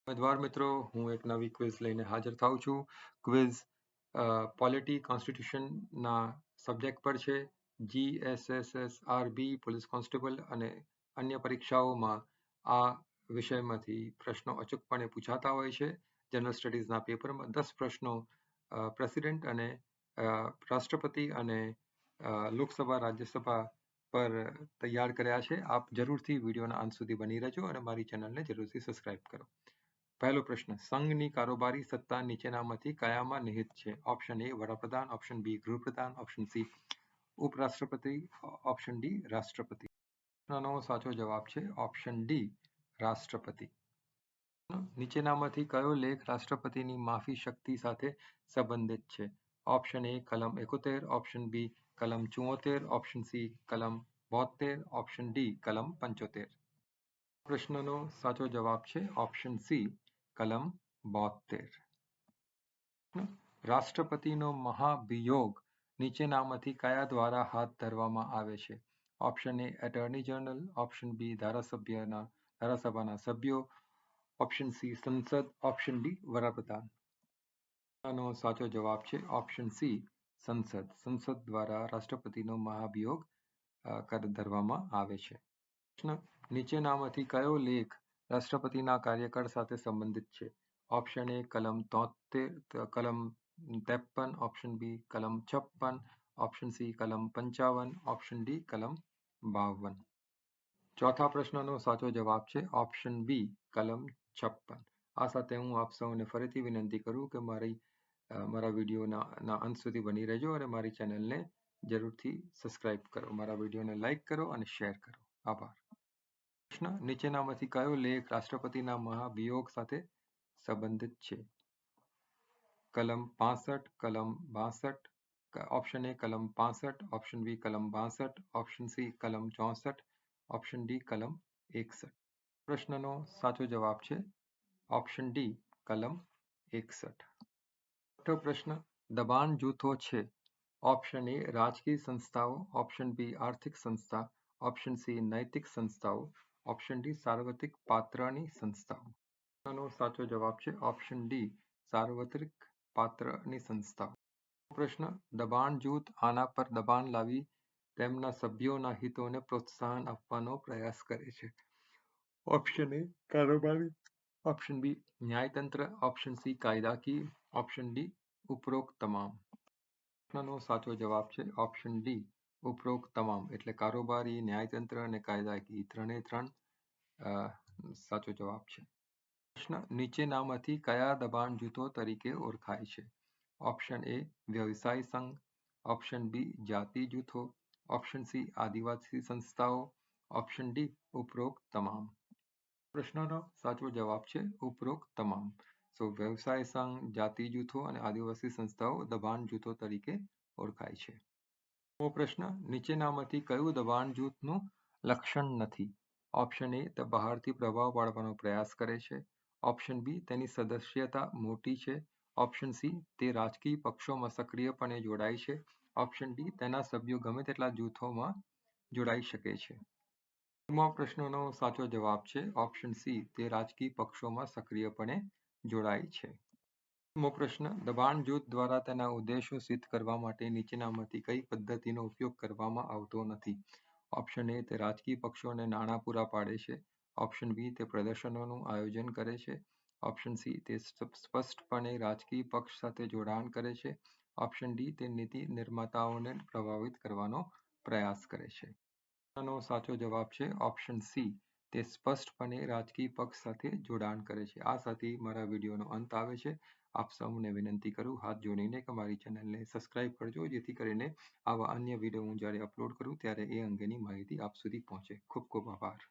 ઉમેદવાર મિત્રો, હું એક નવી ક્વિઝ લઈને હાજર થાઉં છું. ક્વિઝ પોલિટી કોન્સ્ટિટ્યુશનના સબ્જેક્ટ પર છે. GSSRB પોલીસ કોન્સ્ટેબલ અને અન્ય પરીક્ષાઓમાં આ વિષયમાંથી પ્રશ્નો અચૂકપણે પૂછાતા હોય છે. જનરલ સ્ટડીઝના પેપરમાં 10 પ્રશ્નો પ્રેસિડેન્ટ અને રાષ્ટ્રપતિ અને લોકસભા રાજ્યસભા પર તૈયાર કર્યા છે. આપ જરૂરથી વિડીયોના અંત સુધી બની રહેજો અને મારી ચેનલને જરૂરથી સબસ્ક્રાઇબ કરો. પહેલો પ્રશ્ન, સંઘની કારોબારી સત્તા નીચેનામાંથી કયામાં નિહિત છે? ઓપ્શન એ વડાપ્રધાન, ઓપ્શન બી ગૃહપ્રધાન, ઓપ્શન સી ઉપરાષ્ટ્રપતિ, ઓપ્શન ડી રાષ્ટ્રપતિ. પ્રશ્નનો સાચો જવાબ છે ઓપ્શન ડી રાષ્ટ્રપતિ. નીચેનામાંથી કયો લેખ રાષ્ટ્રપતિની માફી શક્તિ સાથે સંબંધિત છે? ઓપ્શન એ કલમ 71, ઓપ્શન બી કલમ 74, ઓપ્શન સી કલમ 72, ઓપ્શન ડી કલમ 75. પ્રશ્નનો સાચો જવાબ છે ઓપ્શન સી કલમ 72. રાષ્ટ્રપતિનો મહાભિયોગ નીચેનામાંથી કયા દ્વારા હાથ ધરવામાં આવે છે? Option A attorney general, option B ધારાસભાના સભ્યો, ઓપ્શન સી સંસદ, ઓપ્શન ડી વડાપ્રધાન. આનો સાચો જવાબ છે ઓપ્શન સી સંસદ. સંસદ દ્વારા રાષ્ટ્રપતિનો મહાભિયોગ હાથ ધરવામાં આવે છે. પ્રશ્ન, નીચેનામાંથી કયો લેખ રાષ્ટ્રપતિના કાર્યકાળ સાથે સંબંધિત છે? ઓપ્શન એ કલમ 53, ઓપ્શન બી કલમ 56, ઓપ્શન સી કલમ 55, ઓપ્શન ડી કલમ 52. ચોથા પ્રશ્નનો સાચો જવાબ છે ઓપ્શન બી કલમ 56. આ સાથે હું આપ સૌને ફરીથી વિનંતી કરું કે મારા વિડીયોના અંત સુધી બની રહેજો અને મારી ચેનલને જરૂરથી સબસ્ક્રાઇબ કરો. મારા વિડીયોને લાઇક કરો અને શેર કરો. આભાર. પ્રશ્ન, નીચેનામાંથી કયો લેખ રાષ્ટ્રપતિના મહાભિયોગ સાથે સંબંધિત છે? કલમ 65, કલમ 62, ઓપ્શન એ કલમ 65, ઓપ્શન બી કલમ 62, ઓપ્શન સી કલમ 64, ઓપ્શન ડી કલમ 61. પ્રશ્નનો સાચો જવાબ છે ઓપ્શન ડી કલમ 61. છઠ્ઠો પ્રશ્ન, દબાણ જૂથો છે? ઓપ્શન એ રાજકીય સંસ્થાઓ, ઓપ્શન બી આર્થિક સંસ્થા, ઓપ્શન સી નૈતિક સંસ્થાઓ, ઓપ્શન ડી સાર્વત્રિક પાત્રની સંસ્થાઓ. પ્રશ્નનો સાચો જવાબ છે ઓપ્શન ડી સાર્વત્રિક પાત્રની સંસ્થાઓ. પ્રશ્ન, દબાણ જૂથ આના પર દબાણ લાવી તેમના સભ્યોના હિતોને પ્રોત્સાહન આપવાનો પ્રયાસ કરે છે? ઓપ્શન એ કારોબારી, ઓપ્શન બી ન્યાયતંત્ર, ઓપ્શન સી કાયદાકીય, ઓપ્શન ડી ઉપરોક્ત તમામ. પ્રશ્નનો સાચો જવાબ છે ઓપ્શન ડી ઉપરોક્ત તમામ. એટલે કારોબારી, ન્યાયતંત્ર અને કાયદાકીય ત્રણે સાચો જવાબ છે. પ્રશ્ન, નીચેનામાંથી કયા દબાણ જૂથો તરીકે ઓળખાય છે? ઓપ્શન એ વ્યવસાય સંઘ, ઓપ્શન બી જાતિ જૂથો, ઓપ્શન સી આદિવાસી સંસ્થાઓ, ઓપ્શન ડી ઉપરોક્ત તમામ. પ્રશ્નનો સાચો જવાબ છે ઉપરોક્ત તમામ. વ્યવસાય સંઘ, જાતિ જૂથો અને આદિવાસી સંસ્થાઓ દબાણ જૂથો તરીકે ઓળખાય છે. પ્રશ્ન, નીચેનામાંથી કયું દબાણ જૂથનું લક્ષણ નથી? ઓપ્શન એ તે બહારથી પ્રભાવ પાડવાનો પ્રયાસ કરે છે, ઓપ્શન બી તેની સદસ્યતા મોટી છે, ઓપ્શન સી તે રાજકીય પક્ષોમાં સક્રિયપણે જોડાય છે, ઓપ્શન ડી તેના સભ્યો ગમે તેટલા જૂથોમાં જોડાઈ શકે છે. પ્રશ્નનો સાચો જવાબ છે ઓપ્શન સી તે રાજકીય પક્ષોમાં સક્રિયપણે જોડાય છે. પ્રશ્ન, દબાણ જૂથ દ્વારા તેના ઉદ્દેશો સિદ્ધ કરવા માટે નીચેનામાંથી કઈ પદ્ધતિનો ઉપયોગ કરવામાં આવતો નથી? ઓપ્શન એ તે રાજકીય પક્ષોને નાણાં પૂરા પાડે છે, ઓપ્શન બી તે પ્રદર્શનોનું આયોજન કરે છે, ઓપ્શન સી તે સ્પષ્ટપણે રાજકીય પક્ષ સાથે જોડાણ કરે છે, ઓપ્શન ડી તે નીતિ નિર્માતાઓને પ્રભાવિત કરવાનો પ્રયાસ કરે છે. સાચો જવાબ છે ઓપ્શન સી તે સ્પષ્ટપણે રાજકીય પક્ષ સાથે જોડાણ કરે છે. આ સાથે મારા વિડીયોનો અંત આવે છે. આપ સૌને વિનંતી કરું હાથ જોડીને કે મારી ચેનલને સબસ્ક્રાઇબ કરજો, જેથી કરીને આવા અન્ય વિડીયો હું જ્યારે અપલોડ કરું ત્યારે એ અંગેની માહિતી આપ સુધી પહોંચે. ખૂબ ખૂબ આભાર.